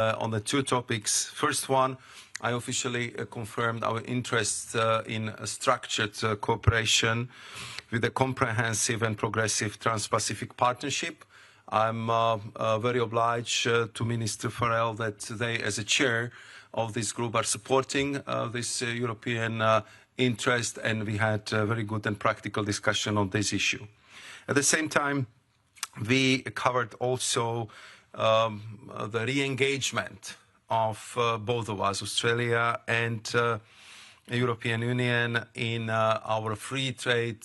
on the two topics. First one, I officially confirmed our interest in a structured cooperation with a comprehensive and progressive Trans-Pacific partnership. I'm very obliged to Minister Farrell that they, as a chair of this group, are supporting this European interest, and we had a very good and practical discussion on this issue. At the same time, we covered also the re-engagement of both of us, Australia and the European Union, in our free trade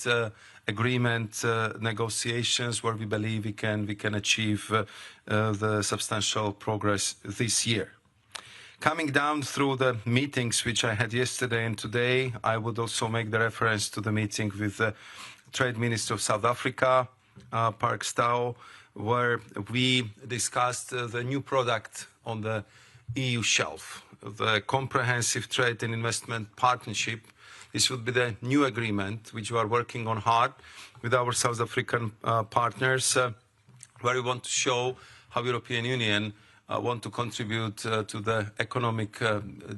agreement negotiations, where we believe we can achieve the substantial progress this year. Coming down through the meetings which I had yesterday and today, I would also make the reference to the meeting with the Trade Minister of South Africa, Park Stow, where we discussed the new product on the EU shelf, the Comprehensive Trade and Investment Partnership. This would be the new agreement which we are working on hard with our South African partners, where we want to show how European Union want to contribute to the economic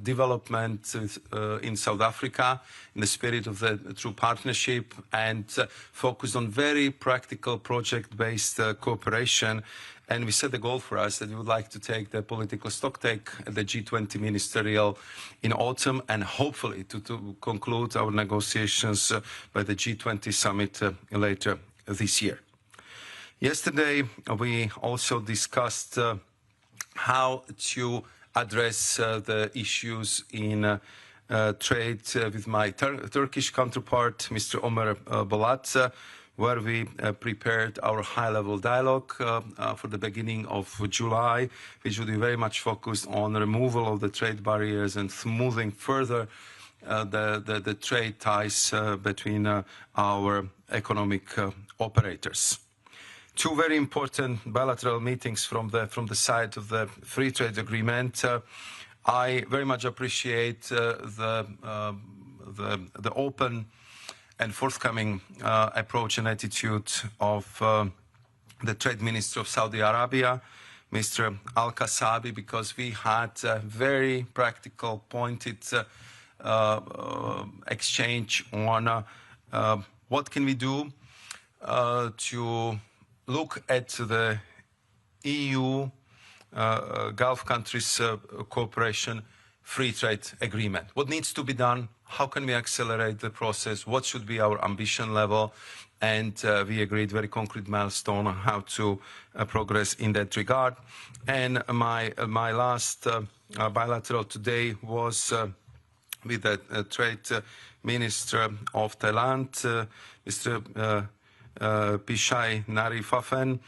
development in South Africa in the spirit of the true partnership, and focus on very practical project-based cooperation. And we set the goal for us that we would like to take the political stocktake at the G20 ministerial in autumn, and hopefully to conclude our negotiations by the G20 summit later this year. Yesterday, we also discussed how to address the issues in trade with my Turkish counterpart, Mr. Ömer Bolat, where we prepared our high-level dialogue for the beginning of July, which will be very much focused on the removal of the trade barriers and smoothing further the trade ties between our economic operators. Two very important bilateral meetings from the side of the free trade agreement. I very much appreciate the open and forthcoming approach and attitude of the Trade Minister of Saudi Arabia, Mr. Al-Kasabi, because we had a very practical, pointed exchange on what can we do to look at the EU Gulf countries cooperation free trade agreement. What needs to be done? How can we accelerate the process? What should be our ambition level? And we agreed very concrete milestone on how to progress in that regard. And my last bilateral today was with the Trade Minister of Thailand, Mr. Pichai Narifafen,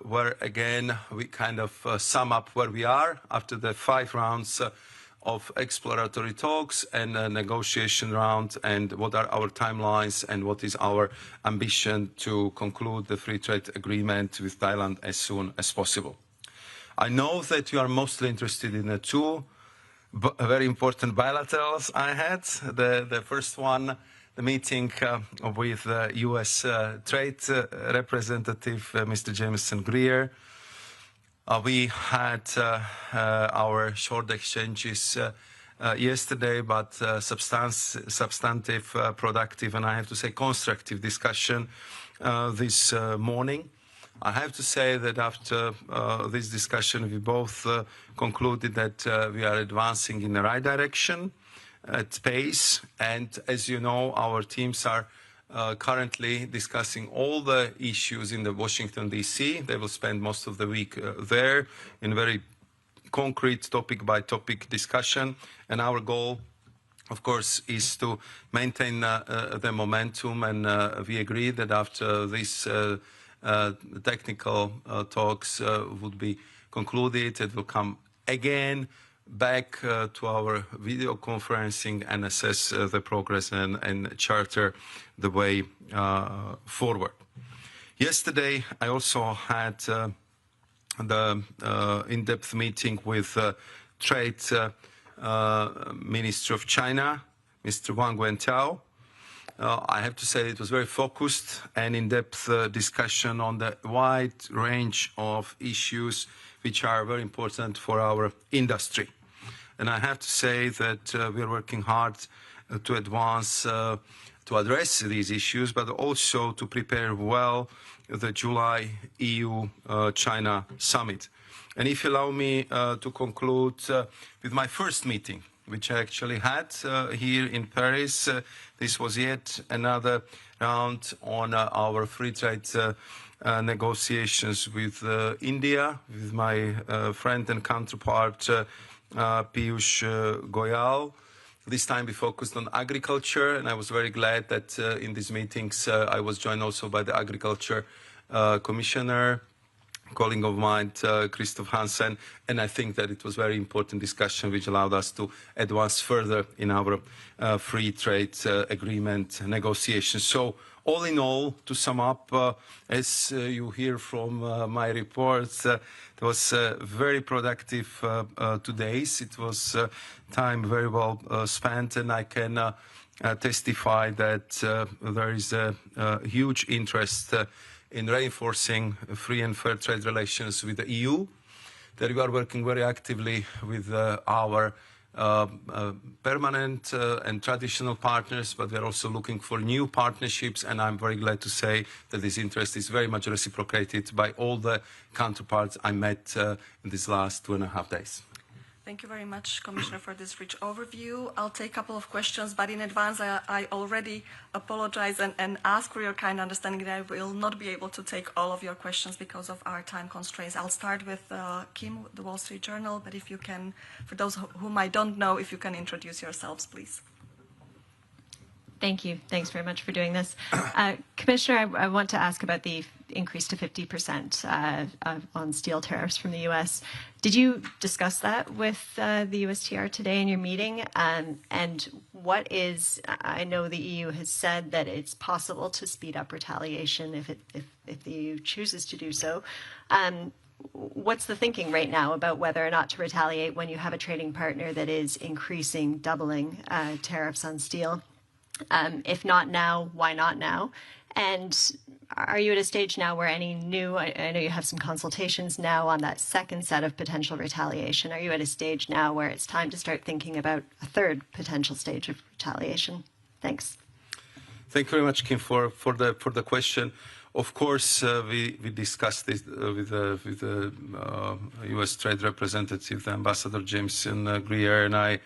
where again we kind of sum up where we are after the 5 rounds of exploratory talks and a negotiation round, and what are our timelines and what is our ambition to conclude the free trade agreement with Thailand as soon as possible. I know that you are mostly interested in the two very important bilaterals I had. The first one, the meeting with U.S. Trade Representative Mr. Jameson Greer. We had our short exchanges yesterday, but substantive, productive, and I have to say constructive discussion this morning. I have to say that after this discussion, we both concluded that we are advancing in the right direction at pace, and as you know, our teams are currently discussing all the issues in the Washington, D.C. They will spend most of the week there in very concrete topic-by-topic discussion, and our goal, of course, is to maintain the momentum, and we agree that after these technical talks would be concluded, it will come again back to our video conferencing and assess the progress and charter the way forward. Yesterday, I also had the in-depth meeting with Trade Minister of China, Mr. Wang Wentao. I have to say it was very focused and in-depth discussion on the wide range of issues which are very important for our industry. And I have to say that we are working hard to advance, to address these issues, but also to prepare well the July EU-China summit. And if you allow me to conclude with my first meeting, which I actually had here in Paris. This was yet another round on our free trade negotiations with India, with my friend and counterpart Piyush Goyal. This time we focused on agriculture, and I was very glad that in these meetings I was joined also by the Agriculture Commissioner, colleague of mine, Christoph Hansen, and I think that it was a very important discussion which allowed us to advance further in our free trade agreement negotiations. So all in all, to sum up, as you hear from my reports, it was very productive 2 days. It was time very well spent, and I can testify that there is a huge interest in reinforcing free and fair trade relations with the EU, that we are working very actively with our permanent and traditional partners, but we are also looking for new partnerships, and I'm very glad to say that this interest is very much reciprocated by all the counterparts I met in these last 2.5 days. Thank you very much, Commissioner, for this rich overview. I'll take a couple of questions, but in advance, I already apologize and ask for your kind understanding that I will not be able to take all of your questions because of our time constraints. I'll start with Kim, the Wall Street Journal, but if you can, for those whom I don't know, if you can introduce yourselves, please. Thank you. Thanks very much for doing this. Commissioner, I want to ask about the increase to 50% on steel tariffs from the U.S. Did you discuss that with the USTR today in your meeting? And what is, I know the EU has said that it's possible to speed up retaliation if the EU chooses to do so. What's the thinking right now about whether or not to retaliate when you have a trading partner that is increasing, doubling tariffs on steel? If not now, why not now? And are you at a stage now where any new, I know you have some consultations now on that second set of potential retaliation. Are you at a stage now where it's time to start thinking about a third potential stage of retaliation? Thanks. Thank you very much, Kim, for the question. Of course, we discussed this with the U.S. Trade Representative, Ambassador Jameson Greer, and I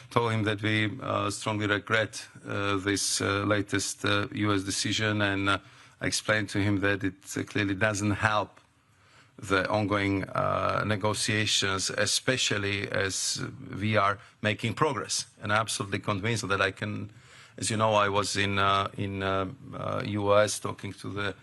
told him that we strongly regret this latest U.S. decision, and I explained to him that it clearly doesn't help the ongoing negotiations, especially as we are making progress. And I'm absolutely convinced that I can, as you know, I was in U.S. talking to the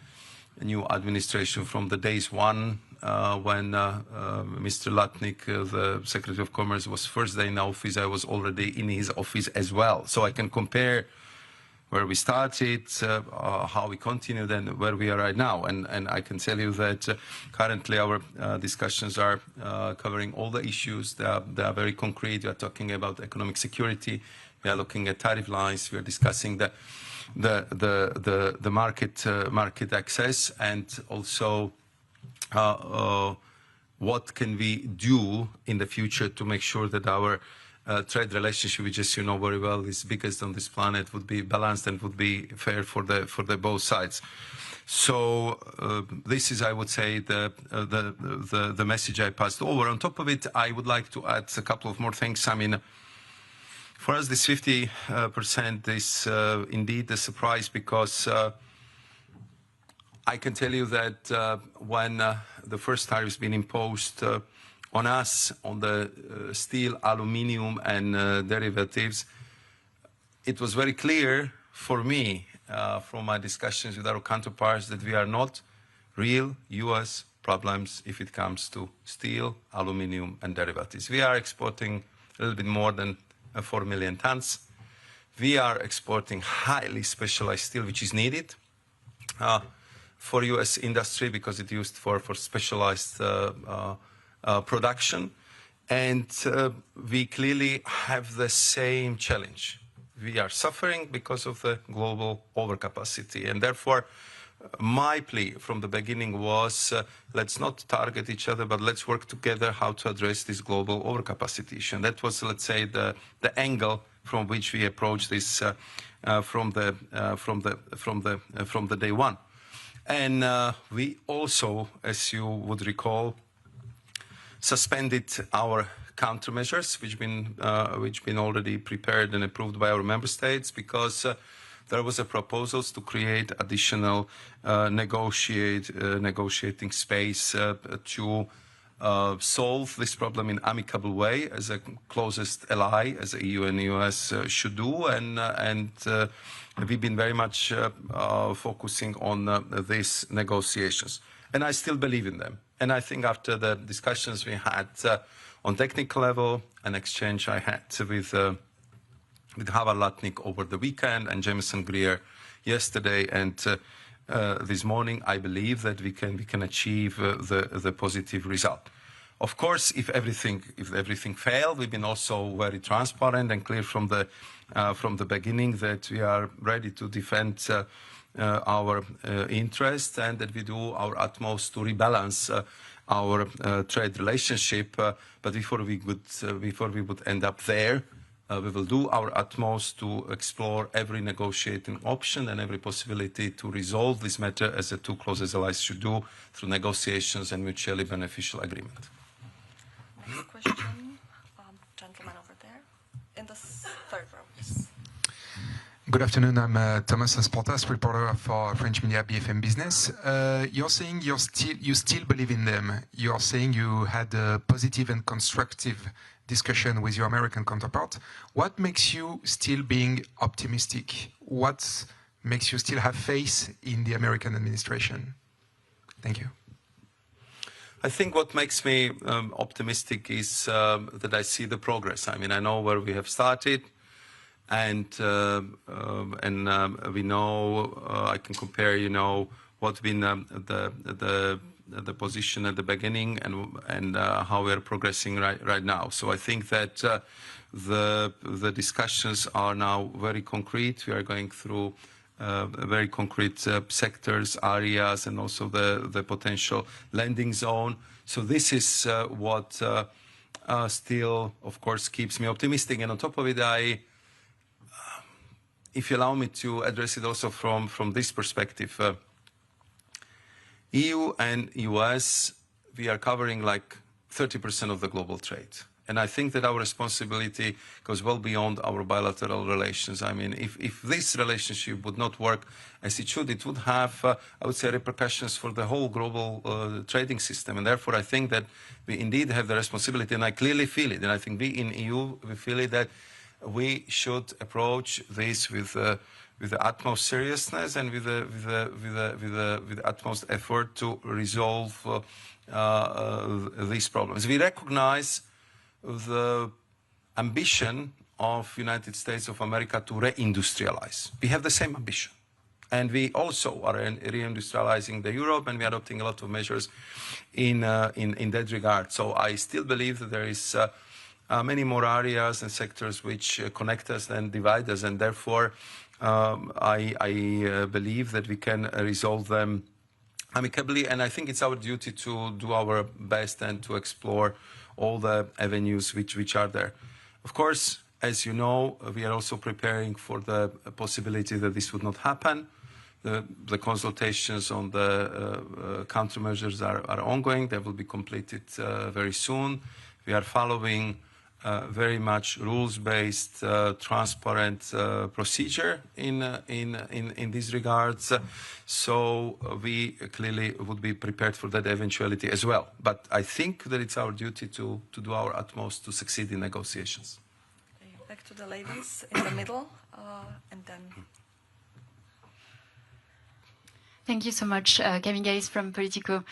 new administration from the days one, when Mr. Lutnick, the Secretary of Commerce, was first day in office. I was already in his office as well. So I can compare where we started, how we continued, and where we are right now. And I can tell you that currently our discussions are covering all the issues. They are very concrete. We are talking about economic security. We are looking at tariff lines. We are discussing the market access, and also what can we do in the future to make sure that our trade relationship, which, as you know very well, is biggest on this planet, would be balanced and would be fair for the both sides. So this is, I would say, the message I passed over. On top of it, I would like to add a couple of more things. I mean, for us, this 50% is indeed a surprise, because I can tell you that when the first tariffs been imposed on us, on the steel, aluminium, and derivatives, it was very clear for me from my discussions with our counterparts that we are not real U.S. problems if it comes to steel, aluminium, and derivatives. We are exporting a little bit more than 4 million tons. We are exporting highly specialized steel, which is needed for U.S. industry because it's used for specialized production. And we clearly have the same challenge. We are suffering because of the global overcapacity. And therefore, my plea from the beginning was let's not target each other, but let's work together how to address this global overcapacity issue. And that was, let's say, the angle from which we approached this from the day one. And we also, as you would recall, suspended our countermeasures, which been already prepared and approved by our member states, because there was a proposal to create additional negotiating space to solve this problem in amicable way, as a closest ally, as the EU and the US should do, and we've been very much focusing on these negotiations, and I still believe in them. And I think after the discussions we had on technical level, an exchange I had with Howard Lutnick over the weekend and Jameson Greer yesterday and this morning, I believe that we can achieve the positive result. Of course, if everything failed, we've been also very transparent and clear from the beginning that we are ready to defend our interests and that we do our utmost to rebalance our trade relationship. But before we would end up there, we will do our utmost to explore every negotiating option and every possibility to resolve this matter, as the two closest allies should do, through negotiations and mutually beneficial agreement. Next question, gentleman over there, in the third row. Yes. Good afternoon, I'm Thomas Asportas, reporter for French media BFM Business. You're saying you still believe in them. You're saying you had a positive and constructive discussion with your American counterpart. What makes you still being optimistic? What makes you still have faith in the American administration? Thank you. I think what makes me optimistic is that I see the progress. I mean, I know where we have started, and we know I can compare, what's been the position at the beginning and how we are progressing right now. So I think that the discussions are now very concrete. We are going through very concrete sectors, areas, and also the potential landing zone. So this is what still, of course, keeps me optimistic. And on top of it, if you allow me to address it also from this perspective, EU and US, we are covering like 30% of the global trade. And I think that our responsibility goes well beyond our bilateral relations. I mean, if this relationship would not work as it should, it would have, I would say, repercussions for the whole global trading system. And therefore, I think that we indeed have the responsibility, and I clearly feel it. And I think we in EU, we feel it, that we should approach this with the utmost seriousness and with the utmost effort to resolve these problems. We recognize the ambition of United States of America to reindustrialize. We have the same ambition. And we also are reindustrializing the Europe, and we are adopting a lot of measures in that regard. So I still believe that there is many more areas and sectors which connect us and divide us, and therefore I believe that we can resolve them amicably. And I think it's our duty to do our best and to explore all the avenues which are there. Of course, as you know, we are also preparing for the possibility that this would not happen. The consultations on the countermeasures are ongoing. They will be completed very soon. We are following very much rules-based, transparent procedure in these regards. So we clearly would be prepared for that eventuality as well. But I think that it's our duty to do our utmost to succeed in negotiations. Okay, back to the ladies in the middle, and then... Thank you so much, Camille Gaze from Politico.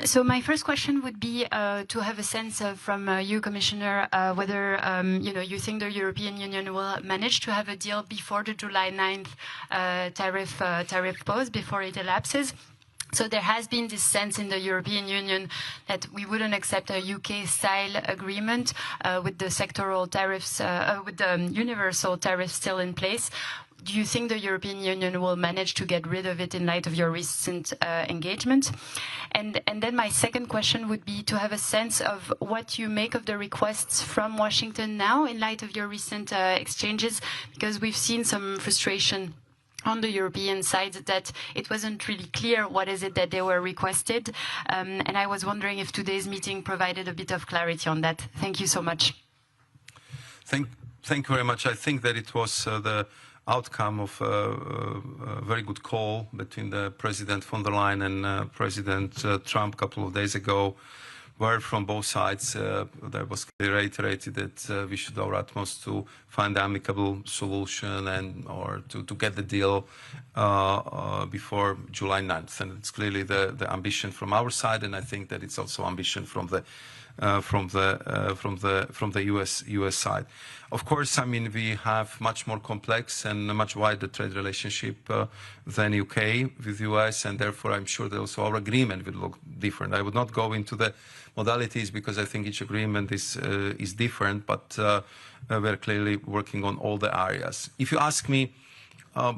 So my first question would be to have a sense from you, Commissioner, whether you think the European Union will manage to have a deal before the July 9th tariff pause, before it elapses. So there has been this sense in the European Union that we wouldn't accept a UK-style agreement with the sectoral tariffs, with the universal tariffs still in place. do you think the European Union will manage to get rid of it in light of your recent engagement? And then my second question would be to have a sense of what you make of the requests from Washington now in light of your recent exchanges, because we've seen some frustration on the European side that it wasn't really clear what is it that they were requested. And I was wondering if today's meeting provided a bit of clarity on that. Thank you so much. Thank you very much. I think that it was the outcome of a very good call between the President von der Leyen and President Trump a couple of days ago, where from both sides there was clearly reiterated that we should do our utmost to find an amicable solution and or to get the deal before July 9th. And it's clearly the ambition from our side, and I think that it's also ambition from the US side. Of course, I mean, we have much more complex and a much wider trade relationship than UK with US, and therefore I'm sure that also our agreement will look different. I would not go into the modalities because I think each agreement is different, but we're clearly working on all the areas. If you ask me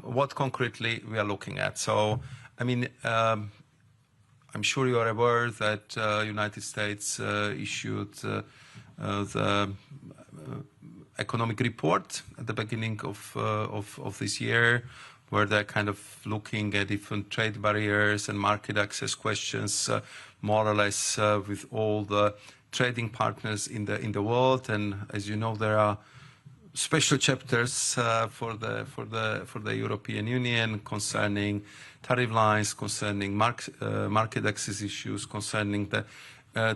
what concretely we are looking at, so I mean, I'm sure you are aware that United States issued the economic report at the beginning of this year, where they're kind of looking at different trade barriers and market access questions, more or less with all the trading partners in the world. And as you know, there are special chapters for the European Union concerning tariff lines, concerning market access issues, concerning the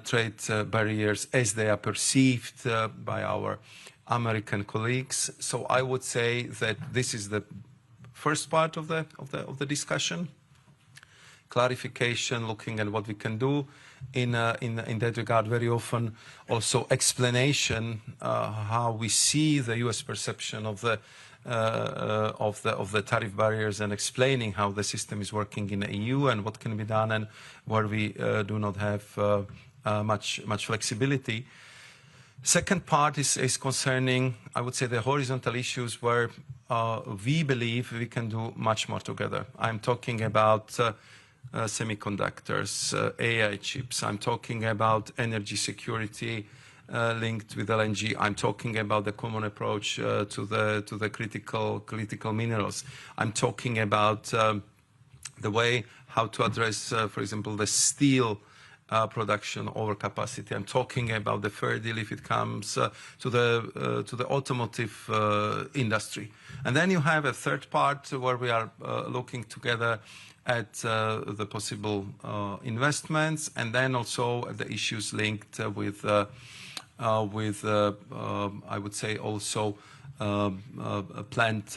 trade barriers as they are perceived by our American colleagues. So I would say that this is the first part of the discussion. Clarification, looking at what we can do in that regard. Very often, also explanation how we see the U.S. perception of the tariff barriers, and explaining how the system is working in the EU and what can be done, and where we do not have much flexibility. Second part is concerning, I would say, the horizontal issues where we believe we can do much more together. I'm talking about semiconductors, AI chips. I'm talking about energy security linked with LNG. I'm talking about the common approach to the critical minerals. I'm talking about the way how to address, for example, the steel production overcapacity. I'm talking about the fair deal if it comes to the automotive industry. And then you have a third part where we are looking together at the possible investments, and then also the issues linked with I would say also planned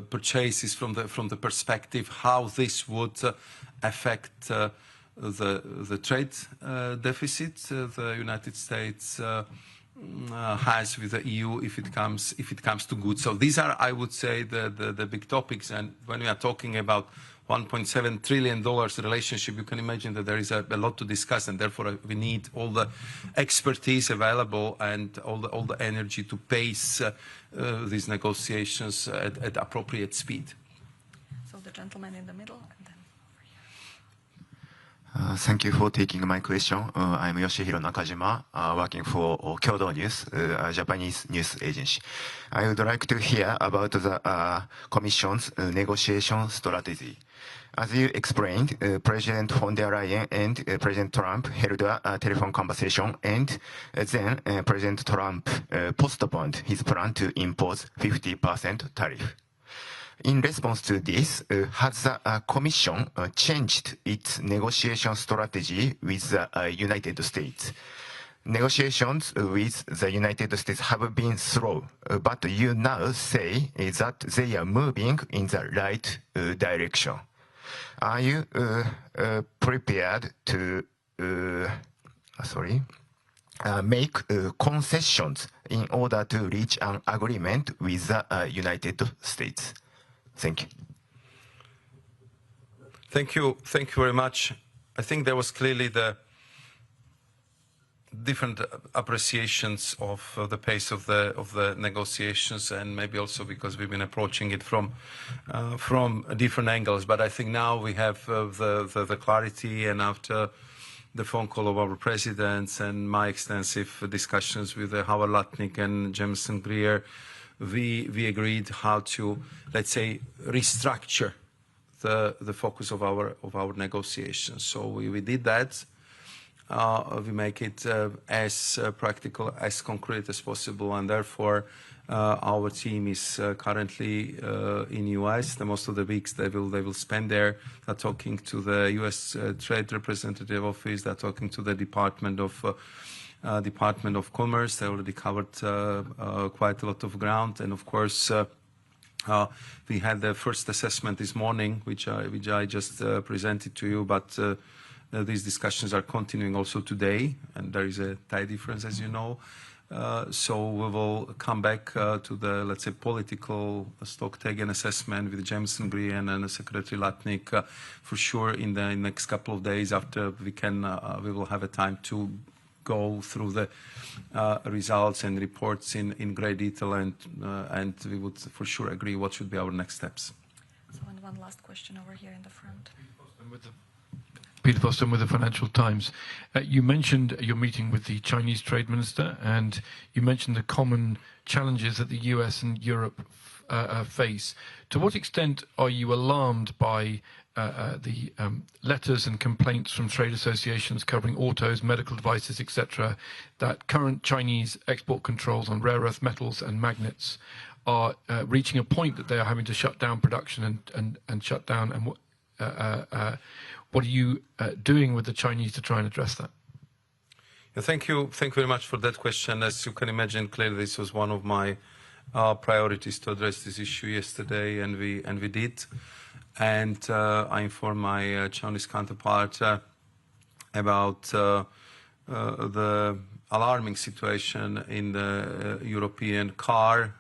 purchases from the perspective how this would affect the trade deficit the United States has with the EU if it comes to goods. So these are, I would say, the big topics. And when we are talking about $1.7 trillion relationship, you can imagine that there is a lot to discuss, and therefore we need all the expertise available and all the energy to pace these negotiations at appropriate speed. So the gentleman in the middle, and then over here. Thank you for taking my question. I'm Yoshihiro Nakajima, working for Kyodo News, a Japanese news agency. I would like to hear about the Commission's negotiation strategy. As you explained, President von der Leyen and President Trump held a telephone conversation, and then President Trump postponed his plan to impose 50% tariff. In response to this, has the Commission changed its negotiation strategy with the United States? Negotiations with the United States have been slow, but you now say that they are moving in the right direction. Are you prepared to make concessions in order to reach an agreement with the United States? Thank you. Thank you very much. I think there was clearly different appreciations of the pace of the negotiations, and maybe also because we've been approaching it from different angles. But I think now we have the clarity, and after the phone call of our presidents and my extensive discussions with Howard Lutnick and Jameson Greer, we agreed how to, let's say, restructure the focus of our negotiations. So we did that. We make it as practical, as concrete as possible, and therefore our team is currently in US. The most of the weeks they will spend there. They're talking to the US Trade Representative Office. They're talking to the Department of Commerce. They already covered quite a lot of ground, and of course. We had the first assessment this morning, which I just presented to you, but these discussions are continuing also today, and there is a time difference, as you know. So we will come back to the, let's say, political stock-taken assessment with Jameson Greer and Secretary Lutnick for sure in the next couple of days after we will have a time to go through the results and reports in great detail, and we would for sure agree what should be our next steps. So, and one last question over here in the front. Peter Boston with the Financial Times. You mentioned your meeting with the Chinese Trade Minister, and you mentioned the common challenges that the US and Europe face. To what extent are you alarmed by the letters and complaints from trade associations covering autos, medical devices, etc., that current Chinese export controls on rare earth metals and magnets are reaching a point that they are having to shut down production and shut down? And what are you doing with the Chinese to try and address that? Yeah, thank you very much for that question. As you can imagine, clearly this was one of my priorities to address this issue yesterday, and we did. And I informed my Chinese counterpart about the alarming situation in the European car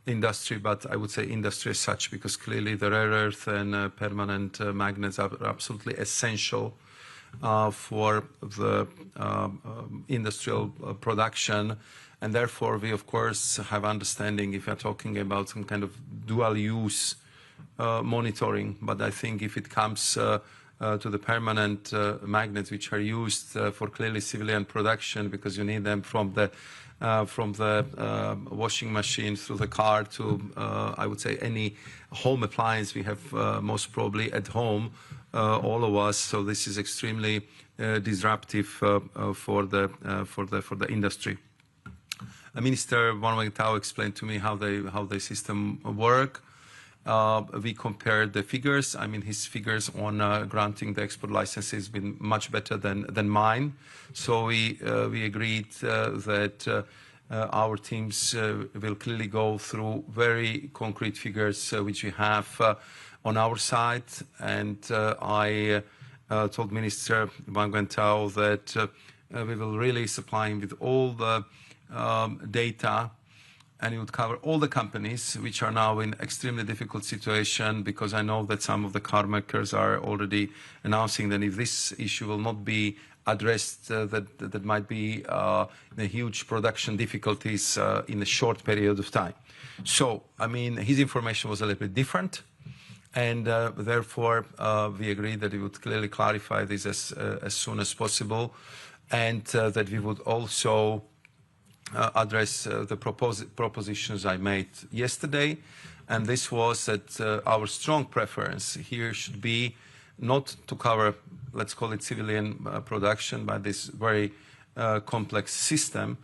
industry, but I would say industry as such, because clearly the rare earth and permanent magnets are absolutely essential for the industrial production. And therefore, we, of course, have understanding if you're talking about some kind of dual use monitoring. But I think if it comes to the permanent magnets, which are used for clearly civilian production, because you need them from the washing machine through the car to, I would say, any home appliance we have most probably at home, all of us. So this is extremely disruptive for the industry. Minister Wang Wentao explained to me how the system work. We compared the figures. I mean, his figures on granting the export licenses has been much better than mine. So we agreed that our teams will clearly go through very concrete figures which we have on our side. And I told Minister Wang Wentao that we will really supply him with all the data, and it would cover all the companies which are now in extremely difficult situation, because I know that some of the car makers are already announcing that if this issue will not be addressed, that might be the huge production difficulties in a short period of time. So, I mean, his information was a little bit different, and therefore we agreed that we would clearly clarify this as soon as possible, and that we would also address the propositions I made yesterday, and this was that our strong preference here should be not to cover, let's call it civilian production by this very complex system,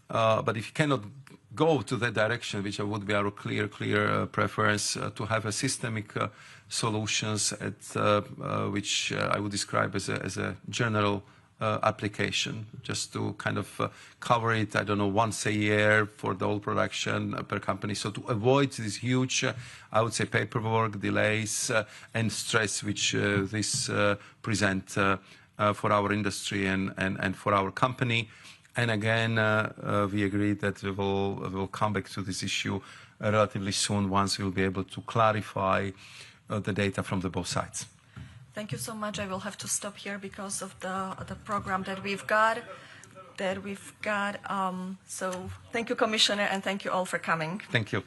but if you cannot go to that direction, which would be our clear preference, to have a systemic solutions at which I would describe as a general application, just to kind of cover it, I don't know, once a year for the whole production per company. So to avoid this huge, I would say, paperwork delays and stress which this present for our industry and for our company. And again, we agreed that we will come back to this issue relatively soon once we'll be able to clarify the data from the both sides. Thank you so much. I will have to stop here because of the program that we've got. that we've got. So thank you, Commissioner, and thank you all for coming. Thank you.